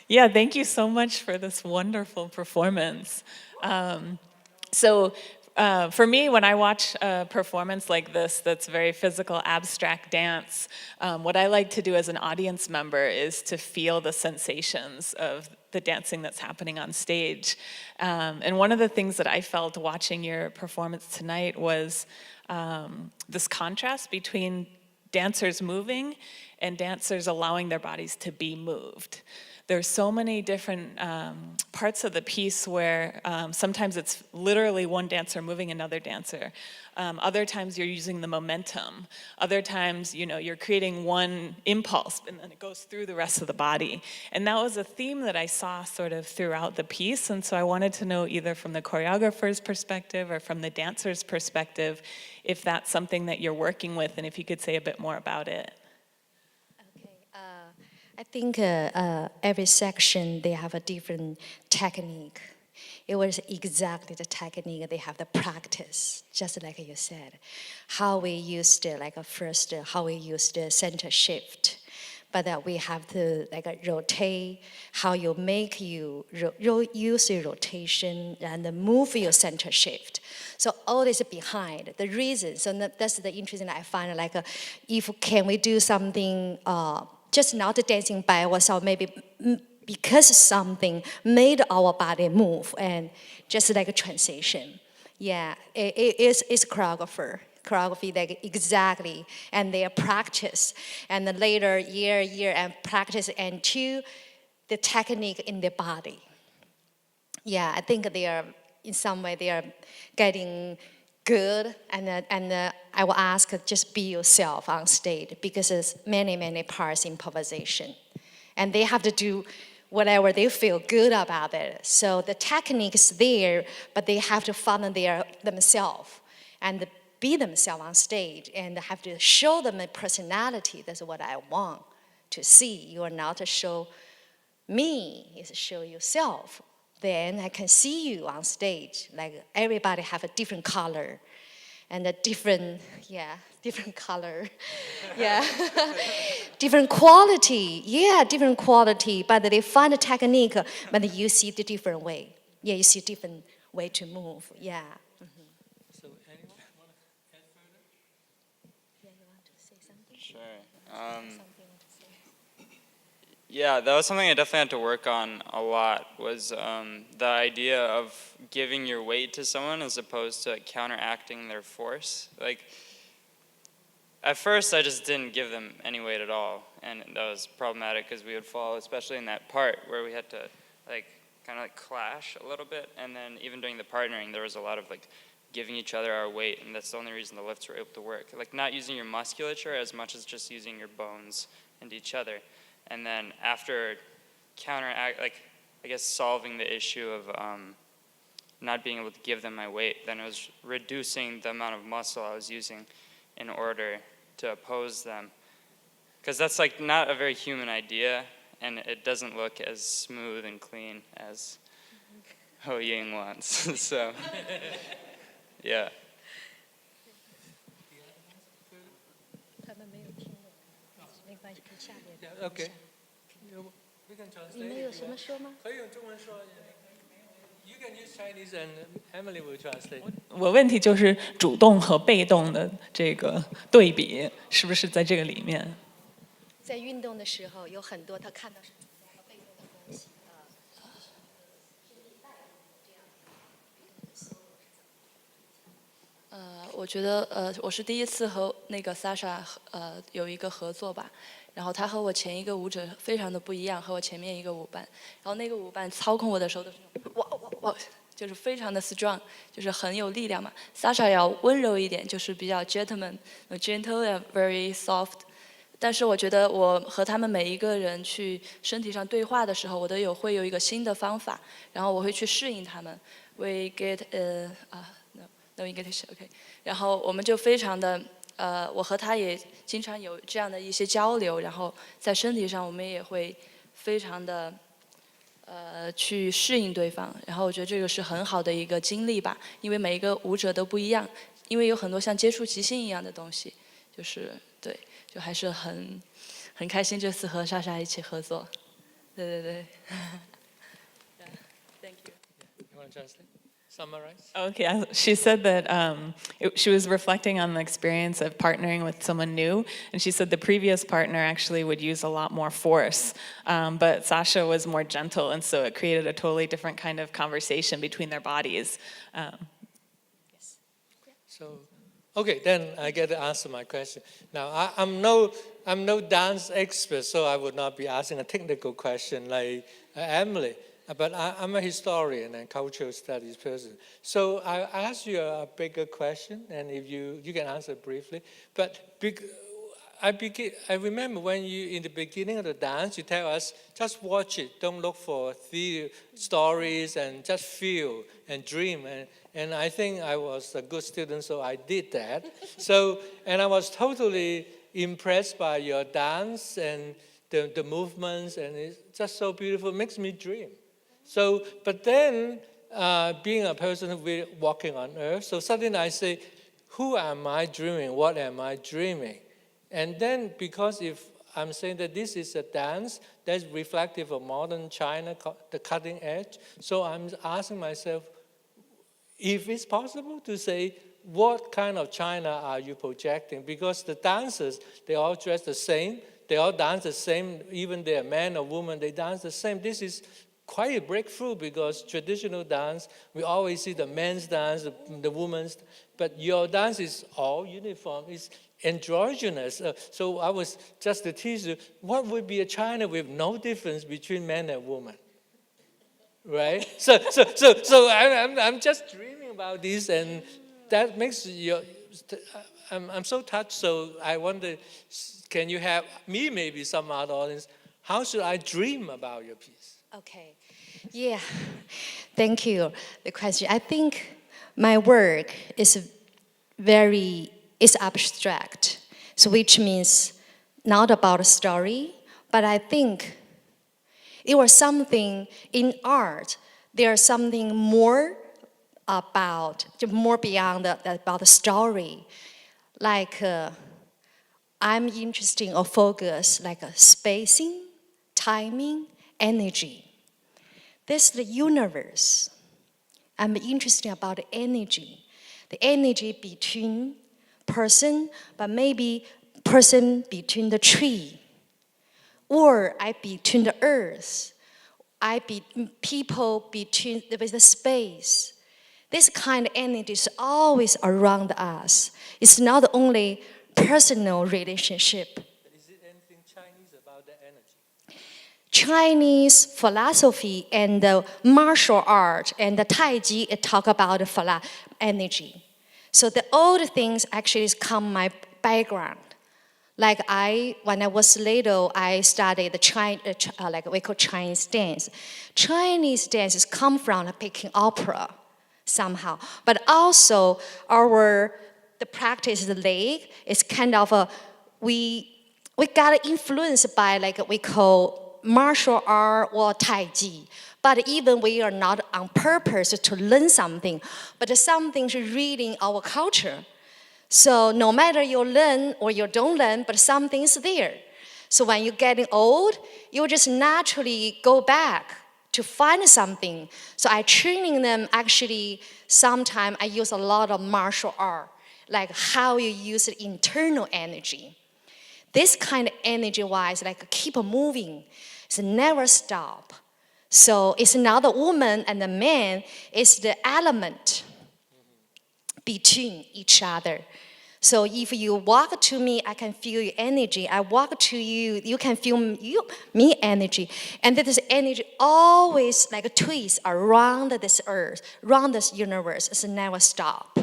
Yeah, thank you so much for this wonderful performance. So for me, when I watch a performance like this that's very physical, abstract dance, what I like to do as an audience member is to feel the sensations of the dancing that's happening on stage. And one of the things that I felt watching your performance tonight was this contrast between dancers moving and dancers allowing their bodies to be moved. There's so many different parts of the piece where sometimes it's literally one dancer moving another dancer. Other times you're using the momentum. Other times, you're creating one impulse and then it goes through the rest of the body. And that was a theme that I saw sort of throughout the piece. And so I wanted to know either from the choreographer's perspective or from the dancer's perspective, if that's something that you're working with and if you could say a bit more about it. I think every section, they have a different technique. It was exactly the technique they have the practice, just like you said. How we used first, how we used the center shift. But we have to rotate, how you make use your rotation and move your center shift. So all this behind the reason. So that's the interesting I find. If can we do something just not dancing by ourselves, maybe because something made our body move and just like a transition. Yeah, it's choreography exactly, and their practice, and then later year and practice, and to the technique in their body. Yeah, I think they are in some way they are getting good, and I will ask just be yourself on stage because there's many parts improvisation, and they have to do whatever they feel good about it. So the technique is there, but they have to follow themselves and be themselves on stage and have to show them a personality. That's what I want to see. You are not to show me, is show yourself. Then I can see you on stage. Like everybody have a different color and a different color. Yeah. Different quality. Yeah, different quality. But they find a technique, but you see the different way. Yeah, you see different way to move. Yeah. So anyone want to add further? Yeah, you want to say something? Sure. Yeah, that was something I definitely had to work on a lot, was the idea of giving your weight to someone as opposed to counteracting their force. Like, at first I just didn't give them any weight at all, and that was problematic because we would fall, especially in that part where we had to kind of clash a little bit, and then even during the partnering there was a lot of giving each other our weight, and that's the only reason the lifts were able to work. Not using your musculature as much as just using your bones and each other. And then after solving the issue of not being able to give them my weight, then it was reducing the amount of muscle I was using in order to oppose them. Because that's not a very human idea, and it doesn't look as smooth and clean as Hou Ying wants. So, yeah. Yeah, okay. We can translate. 你们有什么说吗？可以用中文说。You can use Chinese and Emily will translate. 我问题就是主动和被动的这个对比，是不是在这个里面？在运动的时候，有很多他看到是主动和被动的东西。我觉得我是第一次和那个 Sasha 有一个合作吧，然后他和我前一个舞者非常的不一样，和我前面一个舞伴，然后那个舞伴操控我的时候都是哇，就是非常的 strong， 就是很有力量嘛。Sasha 要温柔一点，就是比较 gentle and very soft。但是我觉得我和他们每一个人去身体上对话的时候，我都会有一个新的方法，然后我会去适应他们。We get no English OK， 然后我们就非常的我和他也经常有这样的一些交流，然后在身体上我们也会非常的去适应对方，然后我觉得这个是很好的一个经历吧，因为每一个舞者都不一样，因为有很多像接触即兴一样的东西，就是对，就还是很开心这次和莎莎一起合作。对对对。Yeah, thank you. You want to translate? Summarize? Okay, she said that she was reflecting on the experience of partnering with someone new, and she said the previous partner actually would use a lot more force, but Sasha was more gentle, and so it created a totally different kind of conversation between their bodies. So, okay, then I get to answer my question. Now, I'm no dance expert, so I would not be asking a technical question like Emily. But I'm a historian and cultural studies person. So I ask you a bigger question, and if you can answer briefly. But I remember when you, in the beginning of the dance, you tell us, just watch it, don't look for stories, and just feel and dream. And I think I was a good student, so I did that. And I was totally impressed by your dance and the movements, and it's just so beautiful, it makes me dream. So, but then, being a person walking on earth, so suddenly I say, who am I dreaming? What am I dreaming? And then, because if I'm saying that this is a dance that's reflective of modern China, the cutting edge, so I'm asking myself, if it's possible to say, what kind of China are you projecting? Because the dancers, they all dress the same, they all dance the same, even they're man or woman, they dance the same. This is quite a breakthrough, because traditional dance, we always see the men's dance, the women's, but your dance is all uniform, it's androgynous. So I was just to tease you, what would be a China with no difference between men and women? Right? So I'm just dreaming about this, and that makes I'm so touched, so I wonder, can you have me, maybe some other audience, how should I dream about your piece? Okay, yeah, thank you. The question, I think my work is abstract, so which means not about a story, but I think it was something in art. There's something more beyond about the story, like I'm interested or focus like spacing, timing, energy. This is the universe. I'm interested about the energy between person, but maybe person between the tree, or I between the earth, people between with the space. This kind of energy is always around us. It's not only personal relationship. Is it anything Chinese about the energy? Chinese philosophy and the martial art and the Tai Chi talk about energy. So the old things actually come my background. Like when I was little, I studied the like we call Chinese dance. Chinese dances come from the Peking opera somehow, but also the practice of the leg is kind of we got influenced by like we call martial art or Tai Chi. But even we are not on purpose to learn something, but something's reading our culture. So no matter you learn or you don't learn, but something's there. So when you're getting old, you just naturally go back to find something. So I training them actually, sometimes I use a lot of martial art, like how you use the internal energy. This kind of energy-wise, like keep moving, it's never stop. So it's not the woman and the man, it's the element between each other. So if you walk to me, I can feel your energy. I walk to you, you can feel me energy. And this energy always like a twist around this earth, around this universe. It's never stop.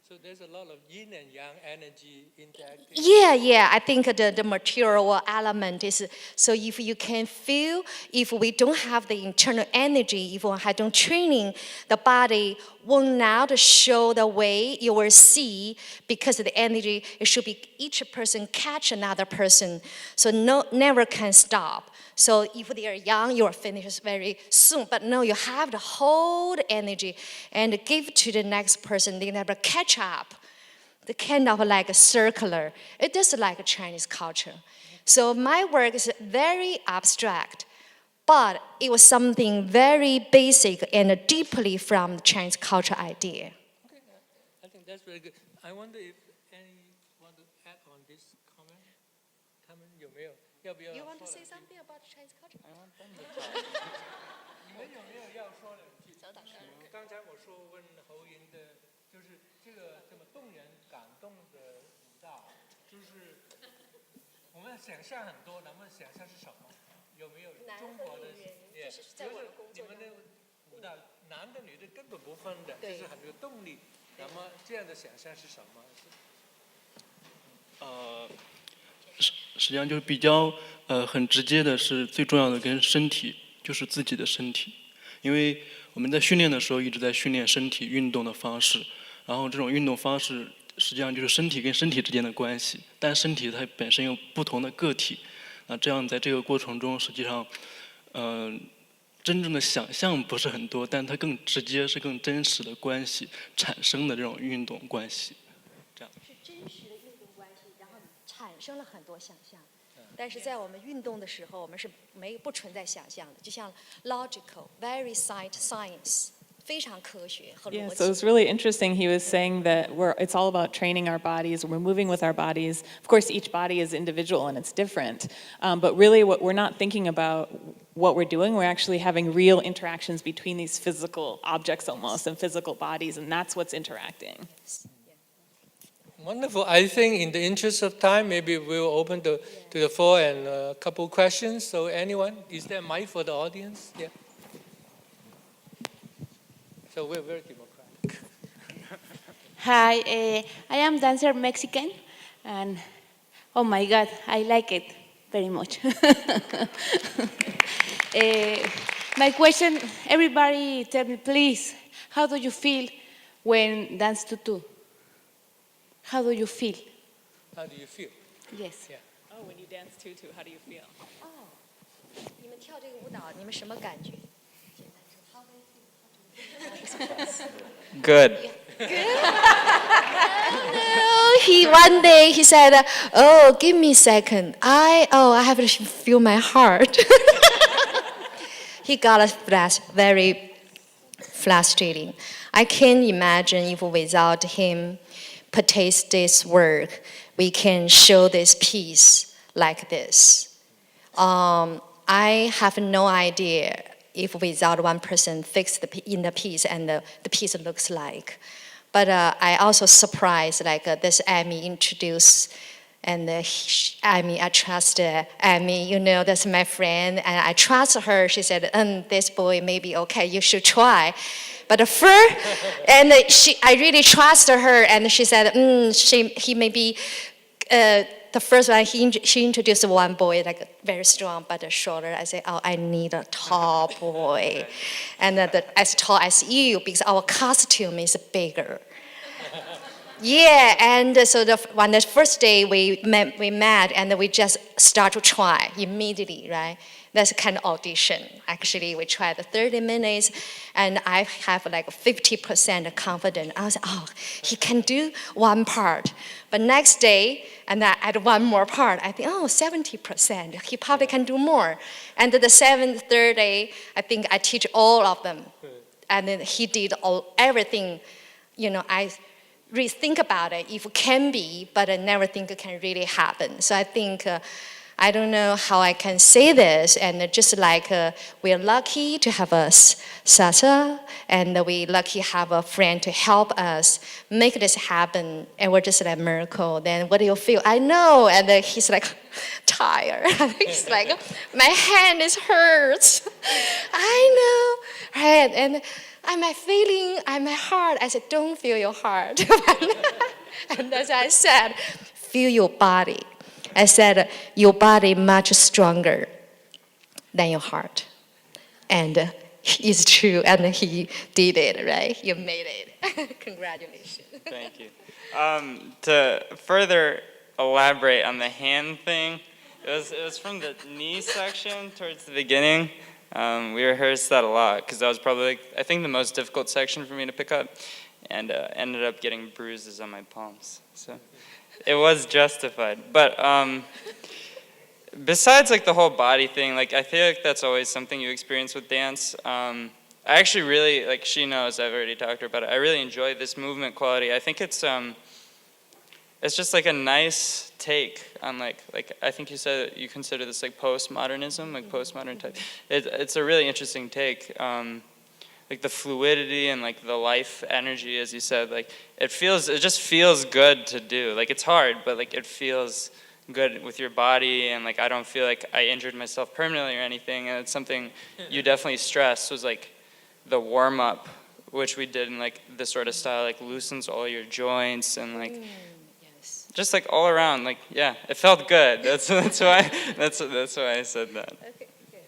So there's a lot of yin and yang energy interacting. Yeah. I think the material element is, so if you can feel, if we don't have the internal energy, if we don't training, the body will not show the way you will see, because the energy, it should be each person catch another person. So never can stop. So if they are young, you will finish very soon. But no, you have to hold energy and give to the next person. They never catch up. The kind of like a circular. It is like a Chinese culture. So my work is very abstract. but it was something very basic and deeply from the Chinese culture idea. Okay, I think that's very good. I wonder if any want to add on this comment? 他们有没有要不要 You want to 说 say 两句 something about Chinese culture? 你们有没有要说两句？刚才我说问侯莹的，就是这个这么动人感动的舞蹈，就是我们想象很多，能不能想象是什么？有没有中国的？就是在我的工作你们的舞蹈，男的女的根本不分的，就是很有动力。那么这样的想象是什么？实际上就是比较很直接的是最重要的跟身体，就是自己的身体，因为我们在训练的时候一直在训练身体运动的方式，然后这种运动方式实际上就是身体跟身体之间的关系，但身体它本身有不同的个体，那这样在这个过程中实际上，真正的想象不是很多，但它更直接是更真实的关系产生的这种运动关系，这样。是真实的运动关系，然后产生了很多想象。但是在我们运动的时候，我们是不存在想象的，就像 logical, very science, 非常科学和 Yeah, 逻 so 辑。 it's really interesting. He was saying that it's all about training our bodies. We're moving with our bodies. Of course, each body is individual and it's different. But really, what we're not thinking about what we're doing. We're actually having real interactions between these physical objects almost and physical bodies, and that's what's interacting. Wonderful. I think in the interest of time, maybe we'll open to the floor and a couple questions. So anyone, is there a mic for the audience? Yeah. So we're very democratic. Hi, I am dancer Mexican, and oh my God, I like it very much. My question, everybody tell me please, how do you feel when dance tutu? How do you feel? How do you feel? Yes. Yeah. Oh, when you dance tutu, how do you feel? 你们跳这个舞蹈，你们什么感觉？ Good. One day he said, "Oh, give me a second. I have to feel my heart." He got us very frustrating. I can't imagine if without him practice this work, we can show this piece like this. I have no idea if without one person fix in the piece and the piece looks like. But I also surprised this Amy introduced, and Amy, I trust Amy, that's my friend, and I trust her. She said, this boy may be okay, you should try. But first, and I really trust her, and she said, he may be, the first one, she introduced one boy, very strong but shorter. I said, I need a tall boy. And as tall as you, because our costume is bigger. Yeah, and so on the first day we met and we just start to try immediately, right? That's kind of audition. Actually, we tried 30 minutes, and I have 50% confidence. I was like, he can do one part. But next day, and I add one more part. I think, 70%. He probably can do more. And the third day, I think I teach all of them. And then he did everything. I really think about it, if it can be, but I never think it can really happen. So I think, I don't know how I can say this, and just we're lucky to have a Sasa, and we're lucky to have a friend to help us make this happen, and we're just like a miracle. Then what do you feel? I know, and he's tired. He's my hand is hurts. I know, right? And my feeling, my heart. I said, don't feel your heart. And as I said, feel your body. I said, your body much stronger than your heart. And it's true, and he did it, right? You made it. Congratulations. Thank you. To further elaborate on the hand thing, it was from the knee section towards the beginning. We rehearsed that a lot because that was probably, I think, the most difficult section for me to pick up, and ended up getting bruises on my palms. So it was justified. But besides like the whole body thing, like I feel like that's always something you experience with dance. I actually really, like she knows, I've already talked to her about it, I really enjoy this movement quality. I think it's just like a nice take on like I think you said you consider this like postmodernism, like postmodern type. It's a really interesting take. Like the fluidity and like the life energy, as you said, like it just feels good to do. Like it's hard, but like it feels good with your body, and like I don't feel like I injured myself permanently or anything. And it's something you definitely stressed was like the warm up, which we did in like this sort of style, like loosens all your joints and like just like all around, like yeah, it felt good. That's why I said that. Okay, good.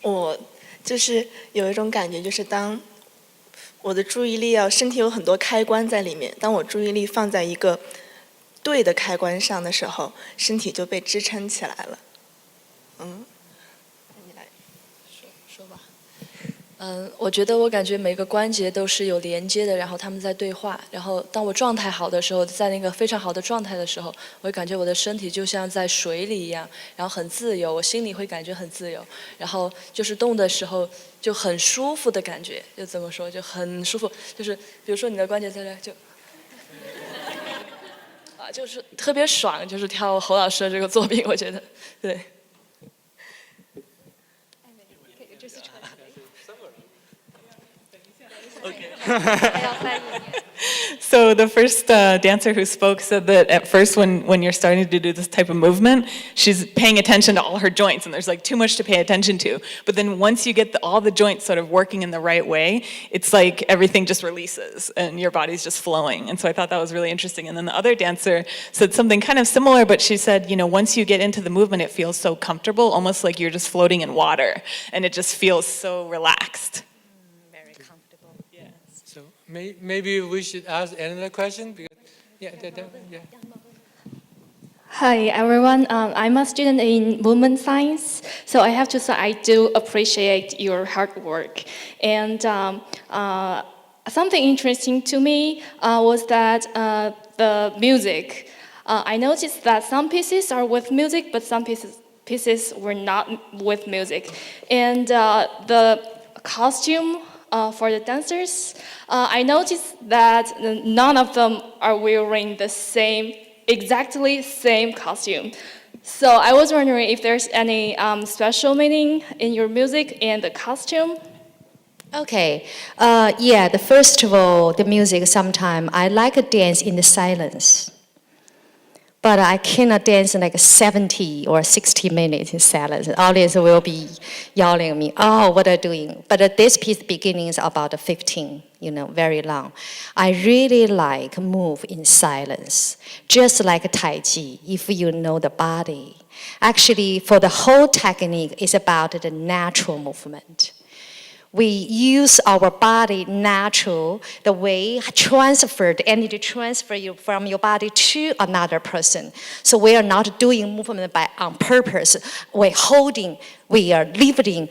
我就是有一种感觉，就是当我的注意力身体有很多开关在里面，当我注意力放在一个对的开关上的时候，身体就被支撑起来了。你来说吧。我觉得我感觉每个关节都是有连接的，然后他们在对话。然后当我状态好的时候，在那个非常好的状态的时候，我会感觉我的身体就像在水里一样，然后很自由，我心里会感觉很自由。然后就是动的时候就很舒服的感觉，就怎么说就很舒服，就是比如说你的关节在这就。就是特别爽，就是跳侯老师的这个作品，我觉得，对。So the first dancer who spoke said that at first when you're starting to do this type of movement, she's paying attention to all her joints and there's like too much to pay attention to. But then once you get all the joints sort of working in the right way, it's like everything just releases and your body's just flowing. And so I thought that was really interesting. And then the other dancer said something kind of similar, but she said, you know, once you get into the movement, it feels so comfortable, almost like you're just floating in water. And it just feels so relaxed. So maybe we should ask another question. Because, yeah. Hi everyone, I'm a student in movement science, so I have to say I do appreciate your hard work. And something interesting to me was that the music. I noticed that some pieces are with music, but some pieces were not with music. And the costume for the dancers, I noticed that none of them are wearing the exactly same costume. So I was wondering if there's any special meaning in your music and the costume. Okay, first of all, the music sometimes I like to dance in the silence. But I cannot dance like 70 or 60 minutes in silence. The audience will be yelling at me, oh, what are you doing? But this piece beginning is about 15, very long. I really like move in silence, just like Tai Chi, if you know the body. Actually, for the whole technique, it's about the natural movement. We use our body natural, the way the energy transfer you from your body to another person. So we are not doing movement on purpose. We're holding, we are lifting,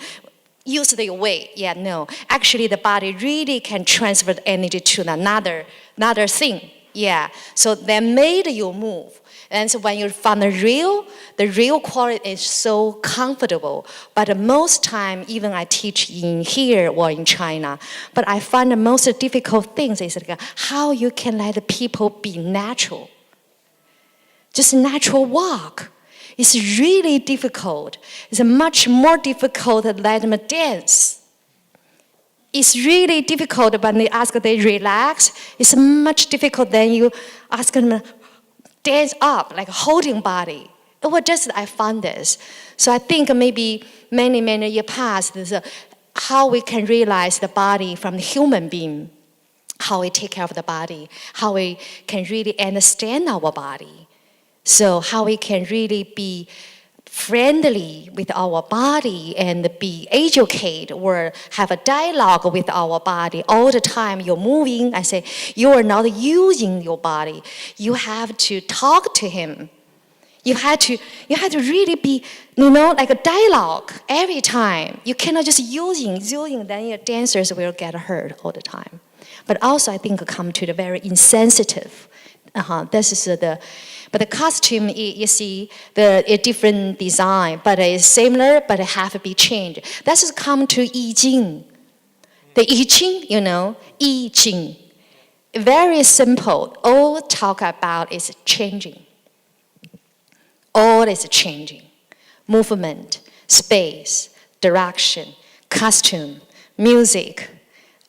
use the weight. No. Actually, the body really can transfer the energy to another thing. So that made you move. And so when you find the real quality is so comfortable. But most time, even I teach in here or in China, but I find the most difficult things is like how you can let the people be natural. Just natural walk. It's really difficult. It's much more difficult to let them dance. It's really difficult when they ask they relax. It's much difficult than you ask them dance up, like holding body. It was just, I found this. So I think maybe many years past, how we can realize the body from the human being, how we take care of the body, how we can really understand our body. So how we can really be friendly with our body and be educated or have a dialogue with our body all the time. You're moving, I say, you are not using your body. You have to talk to him. You have to really be, like a dialogue every time. You cannot just using, then your dancers will get hurt all the time. But also I think come to the very insensitive This is but the costume, you see, a different design, but it's similar, but it have to be changed. That's come to I Ching. The I Ching, you know, I Ching. Very simple. All talk about is changing. All is changing. Movement, space, direction, costume, music,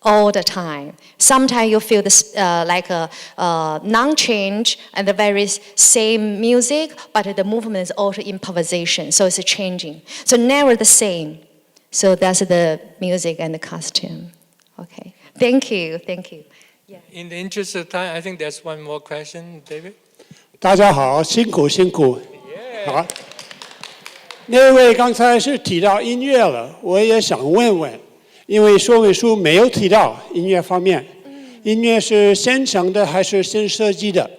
all the time. Sometimes you feel this like a non-change and the very same music, but the movement is also improvisation, so it's changing. So never the same. So that's the music and the costume. Okay, thank you. Yeah. In the interest of time, I think there's one more question, David. 大家好，辛苦。好，那位刚才是提到音乐了，我也想问问，因为说明书没有提到音乐方面，音乐是现成的还是新设计的？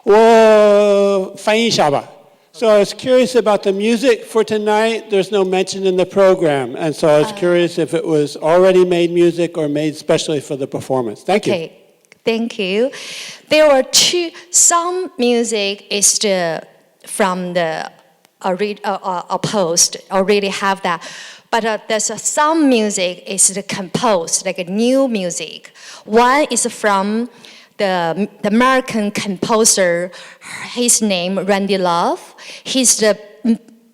我翻译一下吧。So I was curious about the music for tonight. There's no mention in the program, and so I was curious if it was already made music or made specially for the performance. Thank you. Okay, thank you. There were some music is from the post already have that, but there's some music is composed, like a new music. One is from the American composer, his name Randy Love. He's the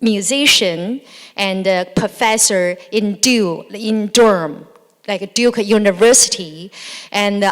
musician and professor in Durham, like Duke University. And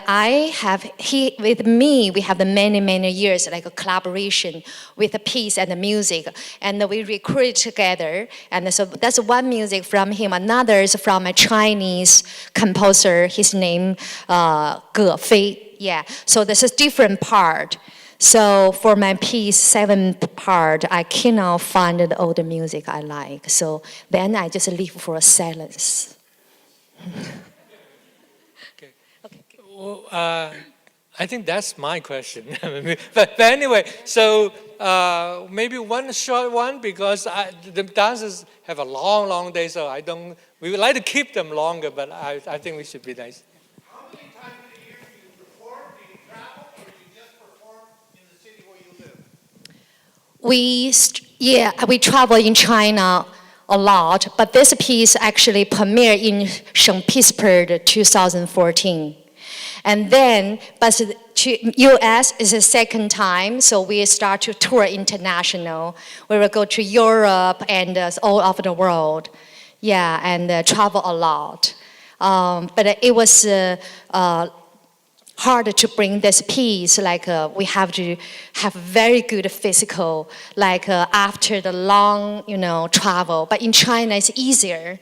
with me, we have the many years, like a collaboration with the piece and the music. And we recruited together. And so that's one music from him. Another is from a Chinese composer, his name Ge Fei. Yeah, so this is different part. So for my piece, 7th part, I cannot find all the music I like. So then I just leave for a silence. Okay. Well, I think that's my question. but anyway, so maybe one short one, because the dancers have a long day, so we would like to keep them longer, but I think we should be nice. We travel in China a lot, but this piece actually premiered in St. Petersburg 2014. And then, but to US is the second time, so we start to tour international. We will go to Europe and all over the world. Yeah, and travel a lot. But it was hard to bring this piece, like we have to have very good physical, like after the long, travel. But in China, it's easier.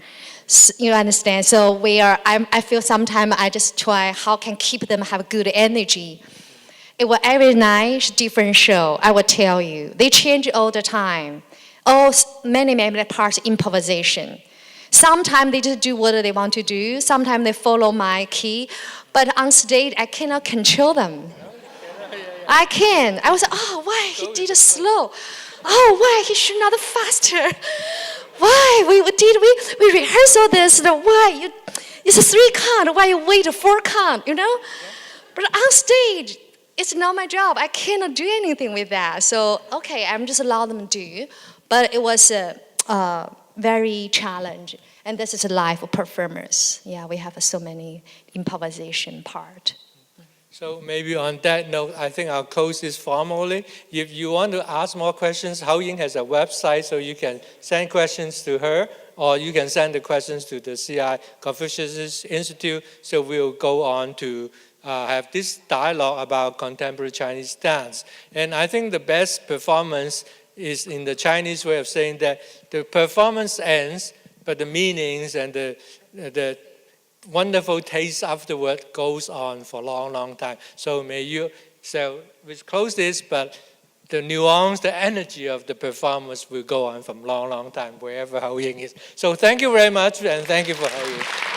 You understand? So I feel sometimes I just try how can keep them have good energy. It was every night different show. I will tell you, they change all the time. Many parts improvisation. Sometimes they just do what they want to do. Sometimes they follow my key. But on stage, I cannot control them. I can. I was like, why he did it slow? Why he should not faster? Why we rehearse all this? Why it's a 3 count? Why you wait a 4 count? But on stage, it's not my job. I cannot do anything with that. So okay, I'm just allow them to do. But it was very challenging. And this is a live performance. Yeah, we have so many improvisation part. So maybe on that note, I think I'll close this formally. If you want to ask more questions, Hou Ying has a website, so you can send questions to her, or you can send the questions to the CI Confucius Institute. So we'll go on to have this dialogue about contemporary Chinese dance. And I think the best performance is in the Chinese way of saying that the performance ends, but the meanings and the wonderful taste afterward goes on for a long time. So we close this, but the nuance, the energy of the performance will go on from long time, wherever Hou Ying is. So thank you very much, and thank you for Hou Ying.